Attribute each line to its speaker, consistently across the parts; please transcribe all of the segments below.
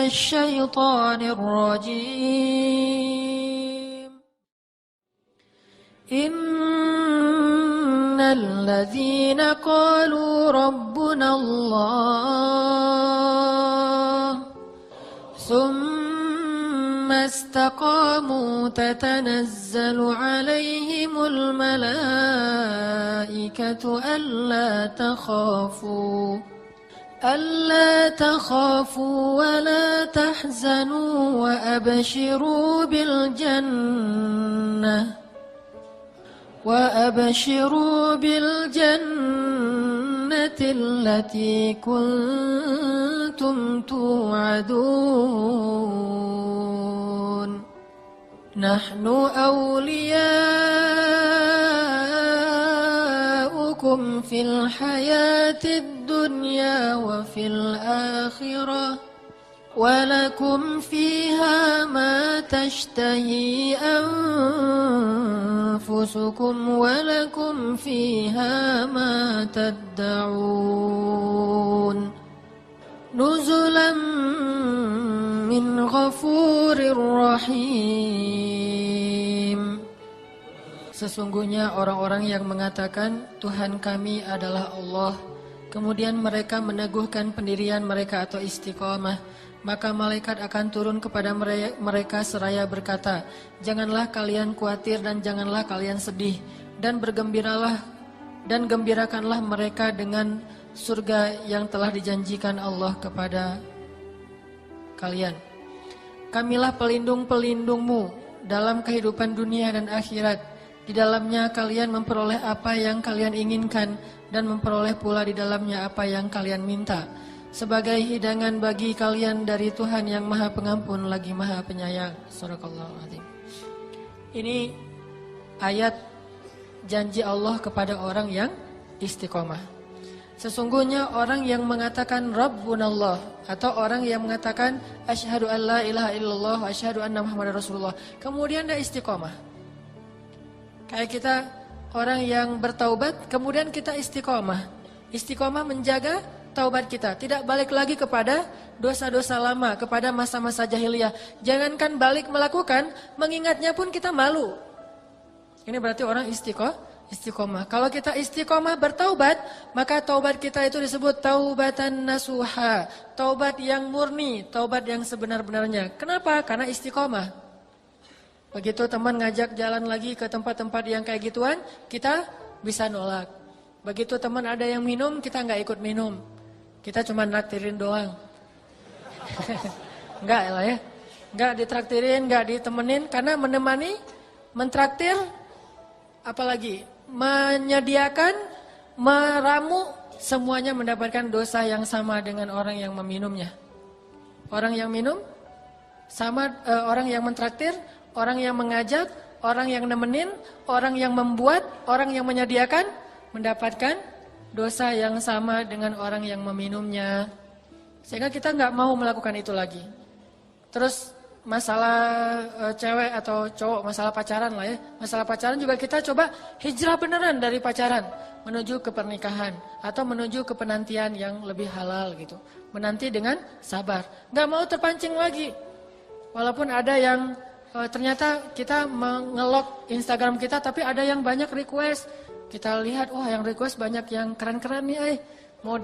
Speaker 1: الشيطان الرجيم إن الذين قالوا ربنا الله ثم استقاموا تتنزل عليهم الملائكة ألا تخافوا ولا تحزنوا وأبشروا بالجنة التي كنتم توعدون نحن أولياؤكم في الحياة الدنيا وفي الآخرة ولكم فيها ما تشتهي أنفسكم ولكم فيها ما تدعون نزلا من غفور رحيم. Sesungguhnya orang-orang yang mengatakan Tuhan kami adalah Allah, kemudian mereka meneguhkan pendirian mereka atau istiqamah, maka malaikat akan turun kepada mereka seraya berkata, janganlah kalian khawatir dan janganlah kalian sedih, dan bergembiralah dan gembirakanlah mereka dengan surga yang telah dijanjikan Allah kepada kalian. Kamilah pelindung-pelindungmu dalam kehidupan dunia dan akhirat. Di dalamnya kalian memperoleh apa yang kalian inginkan dan memperoleh pula di dalamnya apa yang kalian minta, sebagai hidangan bagi kalian dari Tuhan yang Maha Pengampun lagi Maha Penyayang. Shadaqallahul Adzim. Ini ayat janji Allah kepada orang yang istiqomah. Sesungguhnya orang yang mengatakan Rabbunallah atau orang yang mengatakan asyhadu an la ilaha illallah wa asyhadu anna Muhammadar Rasulullah, kemudian dia istiqomah. Kayak kita orang yang bertaubat, kemudian kita istiqomah. Istiqomah menjaga taubat kita, tidak balik lagi kepada dosa-dosa lama, kepada masa-masa jahiliyah. Jangankan balik melakukan, mengingatnya pun kita malu. Ini berarti orang istiqomah. Kalau kita istiqomah bertaubat, maka taubat kita itu disebut taubatan nasuha, taubat yang murni, taubat yang sebenar-benarnya. Kenapa? Karena istiqomah. Begitu teman ngajak jalan lagi ke tempat-tempat yang kayak gituan, kita bisa nolak. Begitu teman ada yang minum, kita nggak ikut minum. Kita cuma naktirin doang. Enggak lah ya. Enggak ditraktirin, enggak ditemenin, karena menemani, mentraktir, apalagi menyediakan, meramu, semuanya mendapatkan dosa yang sama dengan orang yang meminumnya. Orang yang minum sama orang yang mentraktir, orang yang mengajak, orang yang nemenin, orang yang membuat, orang yang menyediakan, mendapatkan dosa yang sama dengan orang yang meminumnya. Sehingga kita nggak mau melakukan itu lagi. Terus masalah cewek atau cowok, masalah pacaran lah ya. Masalah pacaran juga kita coba hijrah beneran dari pacaran menuju ke pernikahan atau menuju ke penantian yang lebih halal gitu. Menanti dengan sabar. Nggak mau terpancing lagi. Walaupun ada yang ternyata kita mengelok Instagram kita, tapi ada yang banyak request. Kita lihat, wah yang request banyak yang keren-keren nih, mau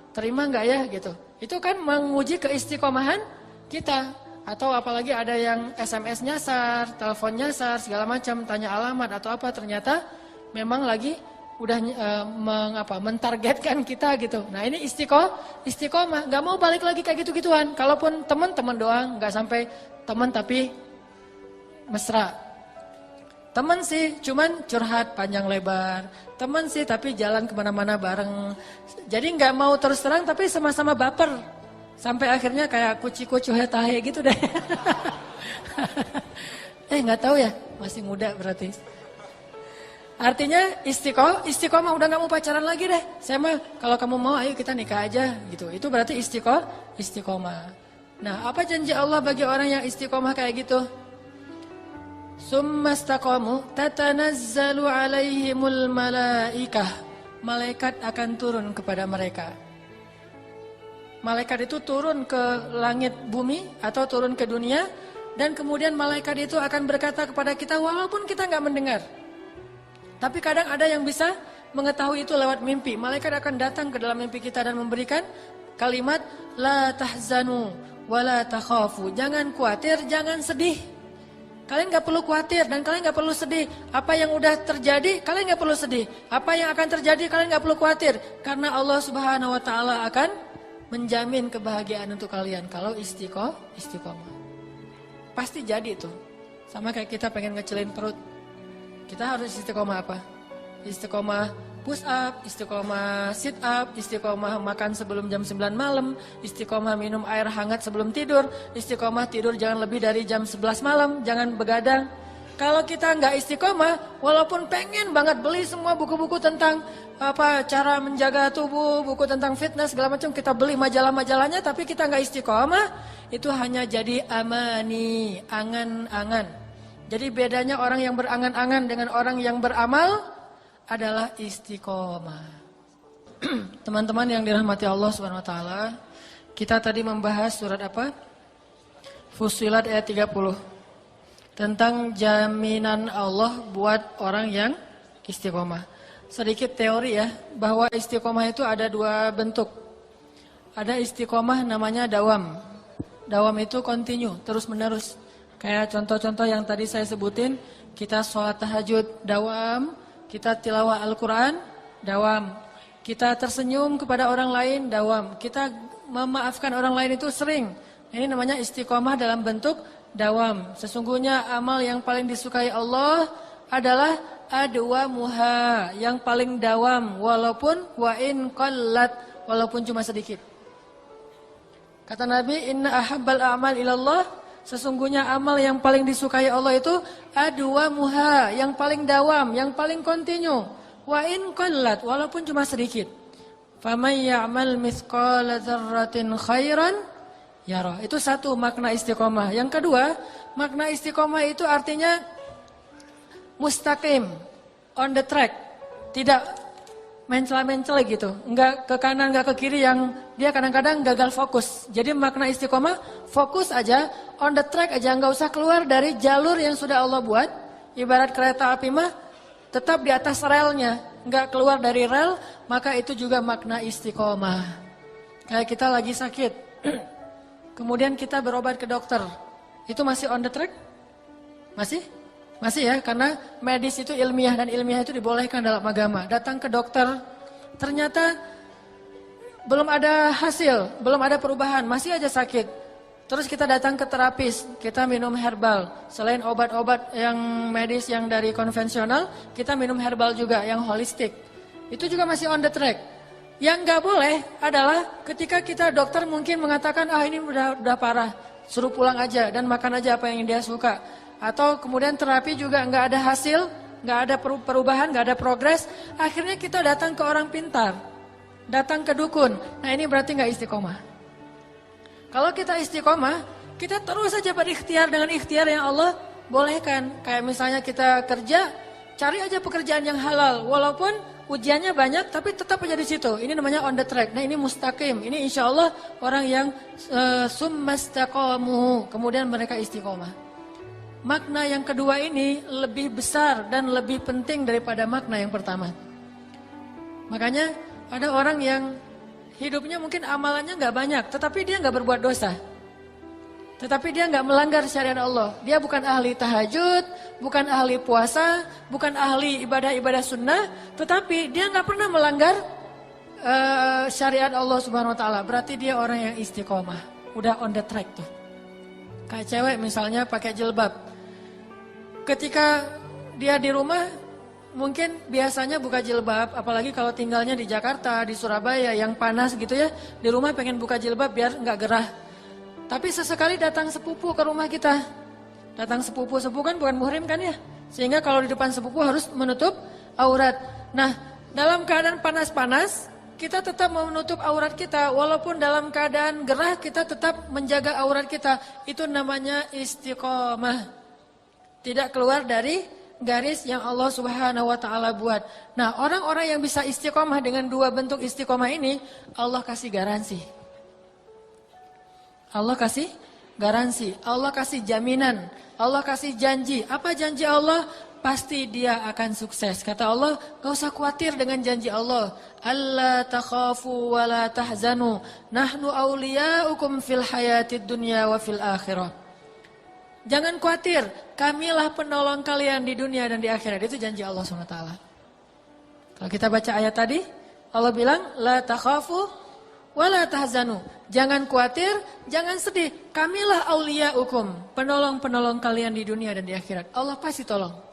Speaker 1: terima nggak ya gitu. Itu kan menguji keistiqomahan kita. Atau apalagi ada yang SMS nyasar, telepon nyasar, segala macam, tanya alamat atau apa, ternyata memang lagi udah mentargetkan kita gitu. Nah ini istiqomah, nggak mau balik lagi kayak gitu-gituan. Kalaupun teman-teman doang, nggak sampai teman tapi mesra. Teman sih cuman curhat panjang lebar. Teman sih tapi jalan kemana-mana bareng. Jadi nggak mau terus terang tapi sama-sama baper. Sampai akhirnya kayak kuci-kucu hetahe gitu deh. Nggak tahu ya, masih muda berarti. Artinya istiqomah udah nggak mau pacaran lagi deh. Saya mah kalau kamu mau ayo kita nikah aja gitu. Itu berarti istiqomah. Nah, apa janji Allah bagi orang yang istiqomah kayak gitu? Summastaqamu tatanazzalu alaihimul malaikah. Malaikat akan turun kepada mereka. Malaikat itu turun ke langit bumi atau turun ke dunia, dan kemudian malaikat itu akan berkata kepada kita walaupun kita nggak mendengar. Tapi kadang ada yang bisa mengetahui itu lewat mimpi. Malaikat akan datang ke dalam mimpi kita dan memberikan kalimat la tahzanu wa la takhafu. Jangan khawatir, jangan sedih. Kalian nggak perlu khawatir dan kalian nggak perlu sedih. Apa yang udah terjadi, kalian nggak perlu sedih. Apa yang akan terjadi, kalian nggak perlu khawatir. Karena Allah Subhanahu Wa Taala akan menjamin kebahagiaan untuk kalian kalau istiqomah. Pasti jadi tuh. Sama kayak kita pengen ngecilin perut. Kita harus istiqomah apa? Istiqomah push up, istiqomah sit up, istiqomah makan sebelum jam 9 malam, istiqomah minum air hangat sebelum tidur, istiqomah tidur jangan lebih dari jam 11 malam, jangan begadang. Kalau kita nggak istiqomah, walaupun pengen banget beli semua buku-buku tentang cara menjaga tubuh, buku tentang fitness segala macam, kita beli majalah-majalahnya, tapi kita nggak istiqomah, itu hanya jadi amani, angan-angan. Jadi bedanya orang yang berangan-angan dengan orang yang beramal adalah istiqomah. Teman-teman yang dirahmati Allah Subhanahu wa taala, kita tadi membahas surat apa? Fussilat ayat 30. Tentang jaminan Allah buat orang yang istiqomah. Sedikit teori ya, bahwa istiqomah itu ada dua bentuk. Ada istiqomah namanya dawam. Dawam itu continue, terus-menerus. Kayak contoh-contoh yang tadi saya sebutin, kita sholat tahajud, dawam. Kita tilawah Al-Quran, dawam. Kita tersenyum kepada orang lain, dawam. Kita memaafkan orang lain itu sering. Ini namanya istiqomah dalam bentuk dawam. Sesungguhnya amal yang paling disukai Allah adalah adwamuha, yang paling dawam. Walaupun wa in qallat, walaupun cuma sedikit. Kata Nabi, inna ahabbal a'mal ilallah, sesungguhnya amal yang paling disukai Allah itu adwamuha, yang paling dawam, yang paling kontinu. Wa in qallat, walaupun cuma sedikit. Faman ya'mal mithqala dzarratin khairan yarah. Itu satu makna istiqomah. Yang kedua, makna istiqomah itu artinya mustaqim, on the track. Tidak mencela-mencela gitu, enggak ke kanan, enggak ke kiri, yang dia kadang-kadang gagal fokus. Jadi makna istiqomah, fokus aja, on the track aja, enggak usah keluar dari jalur yang sudah Allah buat. Ibarat kereta api mah, tetap di atas relnya, enggak keluar dari rel, maka itu juga makna istiqomah. Kayak kita lagi sakit, kemudian kita berobat ke dokter, itu masih on the track? Masih? Masih ya, karena medis itu ilmiah dan ilmiah itu dibolehkan dalam agama. Datang ke dokter, ternyata belum ada hasil, belum ada perubahan, masih aja sakit. Terus kita datang ke terapis, kita minum herbal. Selain obat-obat yang medis yang dari konvensional, kita minum herbal juga yang holistik. Itu juga masih on the track. Yang nggak boleh adalah ketika kita dokter mungkin mengatakan, ini udah parah, suruh pulang aja dan makan aja apa yang dia suka. Atau kemudian terapi juga nggak ada hasil, nggak ada perubahan, nggak ada progres. Akhirnya kita datang ke orang pintar, datang ke dukun. Nah ini berarti nggak istiqomah. Kalau kita istiqomah, kita terus saja berikhtiar dengan ikhtiar yang Allah bolehkan. Kayak misalnya kita kerja, cari aja pekerjaan yang halal. Walaupun ujiannya banyak, tapi tetap aja di situ. Ini namanya on the track. Nah ini mustaqim. Ini insya Allah orang yang summastaqamu. Kemudian mereka istiqomah. Makna yang kedua ini lebih besar dan lebih penting daripada makna yang pertama. Makanya ada orang yang hidupnya mungkin amalannya nggak banyak, tetapi dia nggak berbuat dosa. Tetapi dia nggak melanggar syariat Allah. Dia bukan ahli tahajud, bukan ahli puasa, bukan ahli ibadah-ibadah sunnah, tetapi dia nggak pernah melanggar syariat Allah Subhanahu Wa Taala. Berarti dia orang yang istiqomah, udah on the track tuh. Kayak cewek misalnya pakai jilbab. Ketika dia di rumah, mungkin biasanya buka jilbab, apalagi kalau tinggalnya di Jakarta, di Surabaya yang panas gitu ya, di rumah pengen buka jilbab biar nggak gerah. Tapi sesekali datang sepupu ke rumah kita. Datang sepupu kan bukan muhrim kan ya? Sehingga kalau di depan sepupu harus menutup aurat. Nah, dalam keadaan panas-panas, kita tetap menutup aurat kita. Walaupun dalam keadaan gerah, kita tetap menjaga aurat kita. Itu namanya istiqomah. Tidak keluar dari garis yang Allah Subhanahu Wa Taala buat. Nah, orang-orang yang bisa istiqomah dengan dua bentuk istiqomah ini, Allah kasih garansi. Allah kasih garansi, Allah kasih jaminan, Allah kasih janji. Apa janji Allah? Pasti dia akan sukses. Kata Allah, gak usah khawatir dengan janji Allah. Alla takhafu wa la tahzanu, nahnu awliya'ukum fil hayatid dunya wa fil akhirah. Jangan khawatir, kamilah penolong kalian di dunia dan di akhirat. Itu janji Allah SWT. Kalau kita baca ayat tadi, Allah bilang, la takhafu wa la tahzanu. Jangan khawatir, jangan sedih. Kamilah awliya'ukum, penolong-penolong kalian di dunia dan di akhirat. Allah pasti tolong.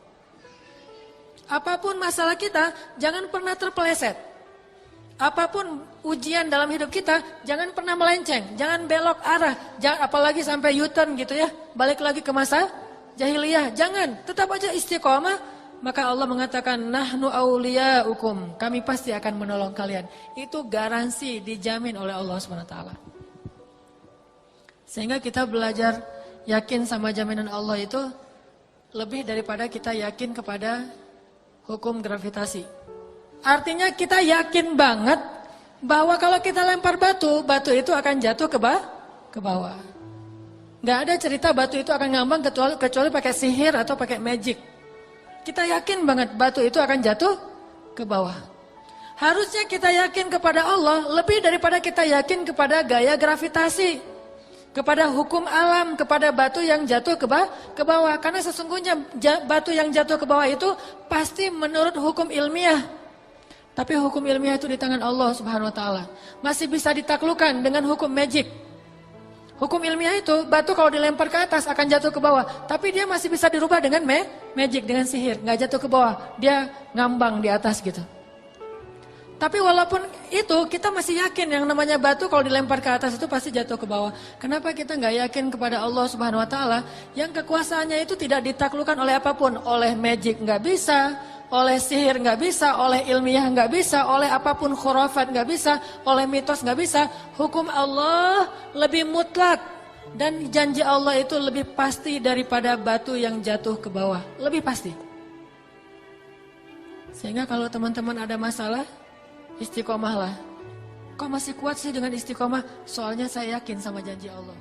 Speaker 1: Apapun masalah kita, jangan pernah terpeleset. Apapun ujian dalam hidup kita, jangan pernah melenceng, jangan belok arah, apalagi sampai U-turn gitu ya, balik lagi ke masa jahiliyah. Jangan, tetap aja istiqomah. Maka Allah mengatakan, nahnu awliya'ukum, kami pasti akan menolong kalian. Itu garansi dijamin oleh Allah SWT. Sehingga kita belajar yakin sama jaminan Allah itu lebih daripada kita yakin kepada hukum gravitasi. Artinya kita yakin banget bahwa kalau kita lempar batu, batu itu akan jatuh ke bawah. Gak ada cerita batu itu akan ngambang kecuali pakai sihir atau pakai magic. Kita yakin banget batu itu akan jatuh ke bawah. Harusnya kita yakin kepada Allah lebih daripada kita yakin kepada gaya gravitasi. Kepada hukum alam, kepada batu yang jatuh ke bawah. Karena sesungguhnya batu yang jatuh ke bawah itu pasti menurut hukum ilmiah. Tapi hukum ilmiah itu di tangan Allah Subhanahu wa taala. Masih bisa ditaklukkan dengan hukum magic. Hukum ilmiah itu batu kalau dilempar ke atas akan jatuh ke bawah. Tapi dia masih bisa dirubah dengan magic, dengan sihir. Nggak jatuh ke bawah, dia ngambang di atas gitu. Tapi walaupun itu kita masih yakin yang namanya batu kalau dilempar ke atas itu pasti jatuh ke bawah. Kenapa kita nggak yakin kepada Allah Subhanahu Wa Taala yang kekuasaannya itu tidak ditaklukkan oleh apapun, oleh magic nggak bisa, oleh sihir nggak bisa, oleh ilmiah nggak bisa, oleh apapun khurafat nggak bisa, oleh mitos nggak bisa. Hukum Allah lebih mutlak dan janji Allah itu lebih pasti daripada batu yang jatuh ke bawah, lebih pasti. Sehingga kalau teman-teman ada masalah, istiqomahlah. Kok masih kuat sih dengan istiqomah? Soalnya saya yakin sama janji Allah.